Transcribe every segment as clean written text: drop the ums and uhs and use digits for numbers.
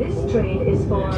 This train is for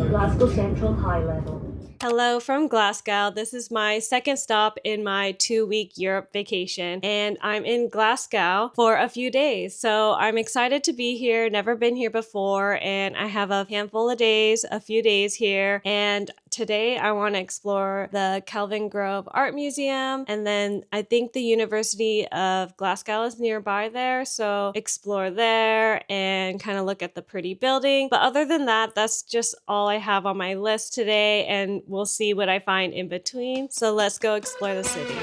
Glasgow Central High Level. Hello from Glasgow. This is my second stop in my 2-week Europe vacation, and I'm in Glasgow for a few days. So I'm excited to be here, never been here before, and I have a handful of days, a few days here. And today I want to explore the Kelvin Grove Art Museum, and then I think the University of Glasgow is nearby there, so explore there and kind of look at the pretty building. But other than that, that's just all I have on my list today, and we'll see what I find in between. So let's go explore the city.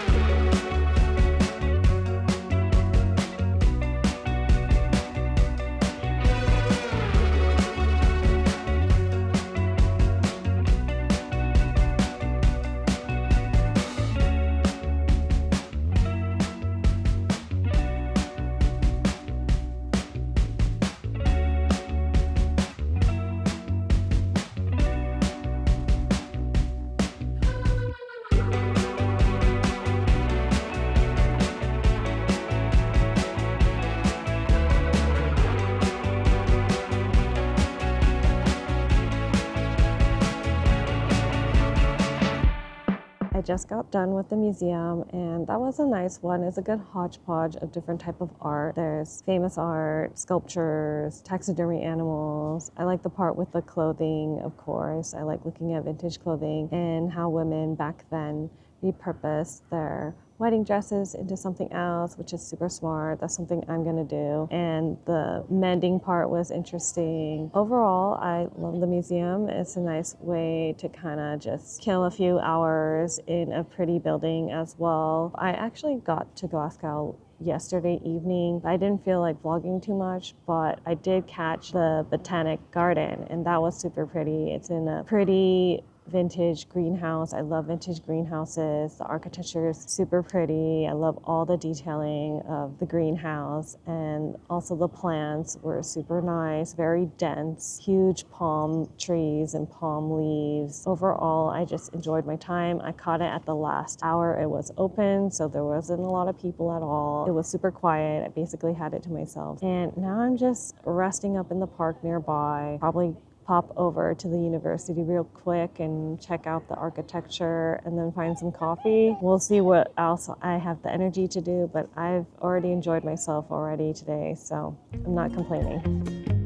I just got done with the museum, and that was a nice one. It's a good hodgepodge of different type of art. There's famous art, sculptures, taxidermy animals. I like the part with the clothing, of course. I like looking at vintage clothing and how women back then repurposed their wedding dresses into something else, which is super smart. That's something I'm gonna do. And the mending part was interesting. Overall, I love the museum. It's a nice way to kind of just kill a few hours in a pretty building as well. I actually got to Glasgow yesterday evening. I didn't feel like vlogging too much, but I did catch the Botanic Garden, and that was super pretty. It's in a pretty vintage greenhouse. I love vintage greenhouses. The architecture is super pretty. I love all the detailing of the greenhouse, and also the plants were super nice, very dense, huge palm trees and palm leaves. Overall, I just enjoyed my time. I caught it at the last hour it was open, so there wasn't a lot of people at all. It was super quiet. I basically had it to myself. And now I'm just resting up in the park nearby, probably pop over to the university real quick and check out the architecture and then find some coffee. We'll see what else I have the energy to do, but I've already enjoyed myself already today, so I'm not complaining.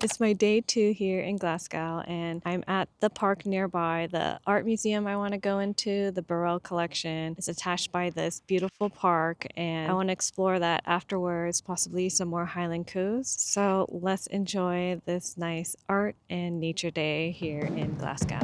It's my day 2 here in Glasgow, and I'm at the park nearby, the art museum I want to go into, the Burrell collection. It's attached by this beautiful park, and I want to explore that afterwards, possibly some more Highland coos. So let's enjoy this nice art and nature day here in Glasgow.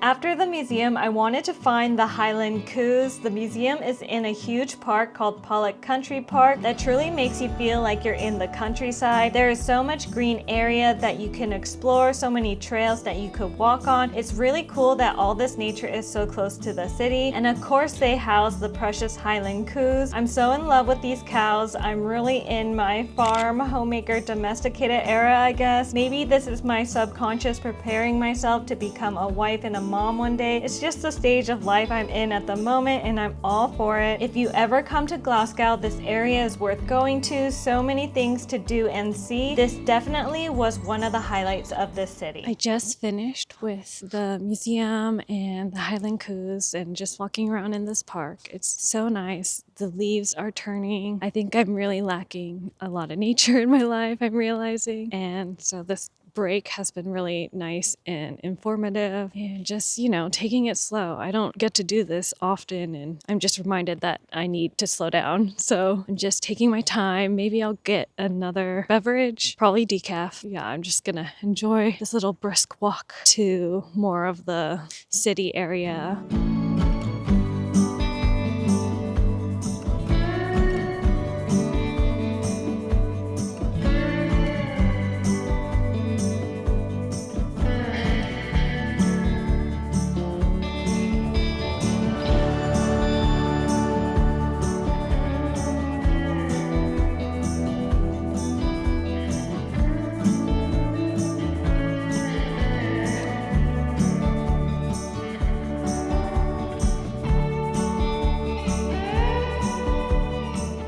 After the museum, I wanted to find the Highland coos. The museum is in a huge park called Pollock Country Park that truly makes you feel like you're in the countryside. There is so much green area that you can explore, so many trails that you could walk on. It's really cool that all this nature is so close to the city. And of course, they house the precious Highland coos. I'm so in love with these cows. I'm really in my farm, homemaker, domesticated era, I guess. Maybe this is my subconscious preparing myself to become a wife and a mom mom one day. It's just the stage of life I'm in at the moment, and I'm all for it. If you ever come to Glasgow, this area is worth going to. So many things to do and see. This definitely was one of the highlights of this city. I just finished with the museum and the Highland coos and just walking around in this park. It's so nice. The leaves are turning. I think I'm really lacking a lot of nature in my life, I'm realizing. And so this break has been really nice and informative, and just, taking it slow. I don't get to do this often, and I'm just reminded that I need to slow down. So I'm just taking my time. Maybe I'll get another beverage, probably decaf. Yeah, I'm just gonna enjoy this little brisk walk to more of the city area.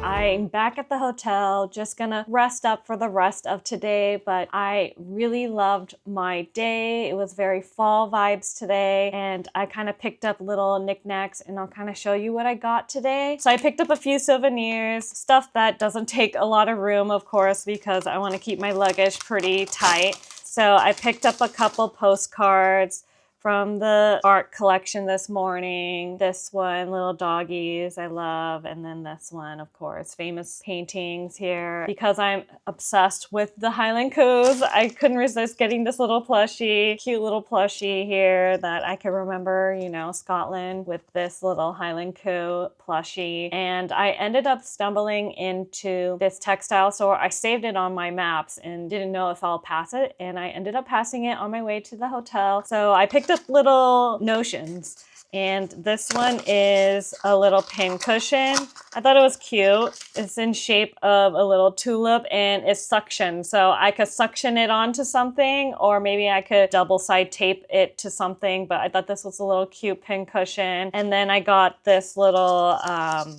I'm back at the hotel, just gonna rest up for the rest of today, but I really loved my day. It was very fall vibes today, and I kind of picked up little knickknacks, and I'll kind of show you what I got today. So I picked up a few souvenirs, stuff that doesn't take a lot of room, of course, because I want to keep my luggage pretty tight. So I picked up a couple postcards from the art collection this morning. This one, little doggies, I love. And then this one, of course, famous paintings here. Because I'm obsessed with the Highland coos, I couldn't resist getting this little plushie, cute little plushie here that I can remember, Scotland with this little Highland coo plushie. And I ended up stumbling into this textile store. I saved it on my maps and didn't know if I'll pass it. And I ended up passing it on my way to the hotel. So I picked up little notions, and this one is a little pin cushion. I thought it was cute. It's in shape of a little tulip, and it's suction, so I could suction it onto something, or maybe I could double side tape it to something, but I thought this was a little cute pin cushion. And then I got this little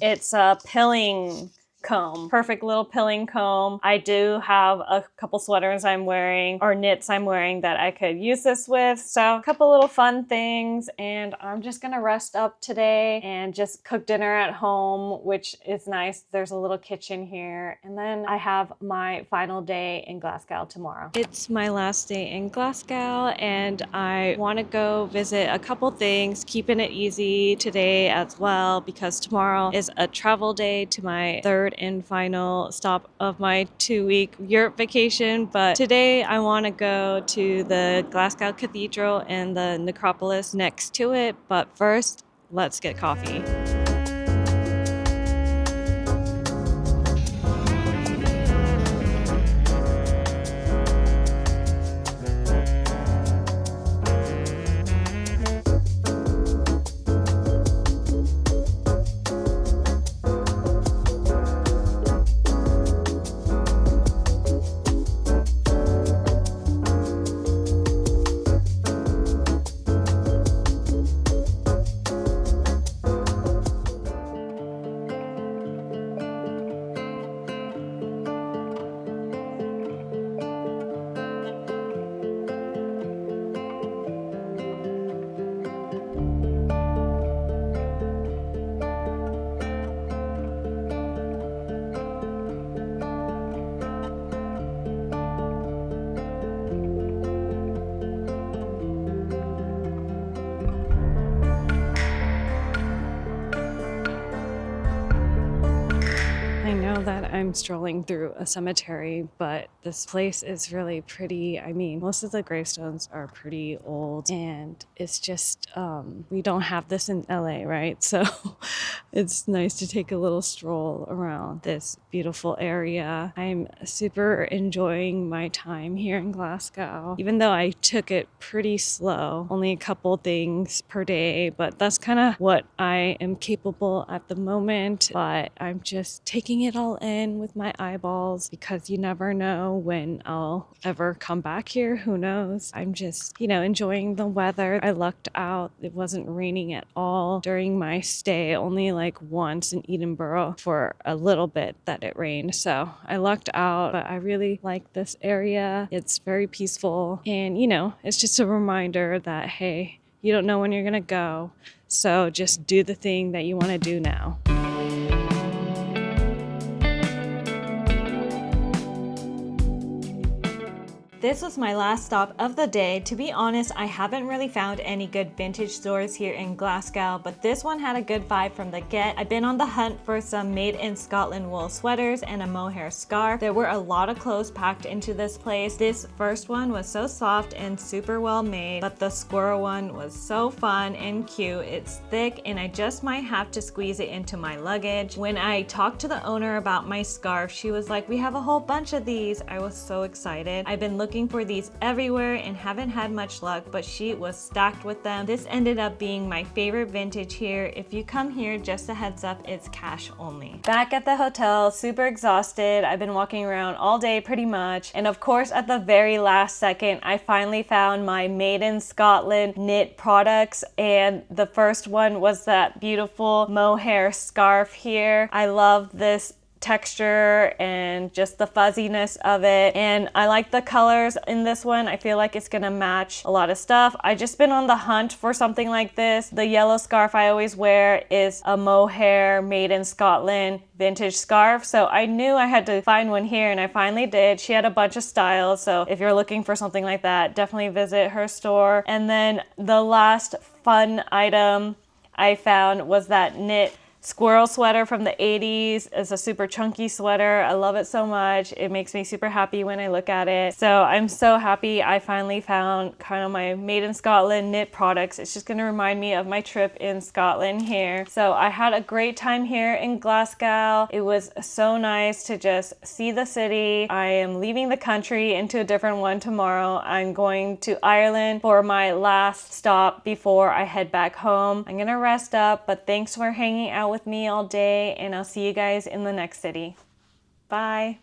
it's a pilling comb, perfect little pilling comb. I do have a couple sweaters I'm wearing, or knits I'm wearing, that I could use this with. So a couple little fun things, and I'm just gonna rest up today and just cook dinner at home, which is nice. There's a little kitchen here, and then I have my final day in Glasgow tomorrow. It's my last day in Glasgow, and I want to go visit a couple things, keeping it easy today as well, because tomorrow is a travel day to my third and final stop of my 2-week Europe vacation. But today I want to go to the Glasgow Cathedral and the necropolis next to it. But first, let's get coffee. That I'm strolling through a cemetery, but this place is really pretty. I mean, most of the gravestones are pretty old, and it's just, we don't have this in LA, right? So it's nice to take a little stroll around this beautiful area. I'm super enjoying my time here in Glasgow, even though I took it pretty slow, only a couple things per day, but that's kind of what I am capable at the moment. But I'm just taking taking it all in with my eyeballs because you never know when I'll ever come back here. Who knows? I'm just, enjoying the weather. I lucked out. It wasn't raining at all during my stay, only like once in Edinburgh for a little bit that it rained. So I lucked out, but I really like this area. It's very peaceful. And, it's just a reminder that, hey, you don't know when you're going to go. So just do the thing that you want to do now. This was my last stop of the day. To be honest, I haven't really found any good vintage stores here in Glasgow, but this one had a good vibe from the get. I've been on the hunt for some made in Scotland wool sweaters and a mohair scarf. There were a lot of clothes packed into this place. This first one was so soft and super well made, but the squirrel one was so fun and cute. It's thick and I just might have to squeeze it into my luggage. When I talked to the owner about my scarf, she was like, we have a whole bunch of these. I was so excited. I've been looking for these everywhere and haven't had much luck, but she was stacked with them. This ended up being my favorite vintage here. If you come here, just a heads up, it's cash only. Back at the hotel, super exhausted. I've been walking around all day pretty much. And of course, at the very last second, I finally found my made in Scotland knit products. And the first one was that beautiful mohair scarf here. I love this texture and just the fuzziness of it, and I like the colors in this one. I feel like it's gonna match a lot of stuff. I just been on the hunt for something like this. The yellow scarf I always wear is a mohair made in Scotland vintage scarf, so I knew I had to find one here, and I finally did. She had a bunch of styles, so if you're looking for something like that, definitely visit her store. And then the last fun item I found was that knit squirrel sweater from the 80s. It's a super chunky sweater. I love it so much. It makes me super happy when I look at it. So I'm so happy I finally found kind of my made in Scotland knit products. It's just going to remind me of my trip in Scotland here. So I had a great time here in Glasgow. It was so nice to just see the city. I am leaving the country into a different one tomorrow. I'm going to Ireland for my last stop before I head back home. I'm going to rest up, but thanks for hanging out with me all day, and I'll see you guys in the next city. Bye.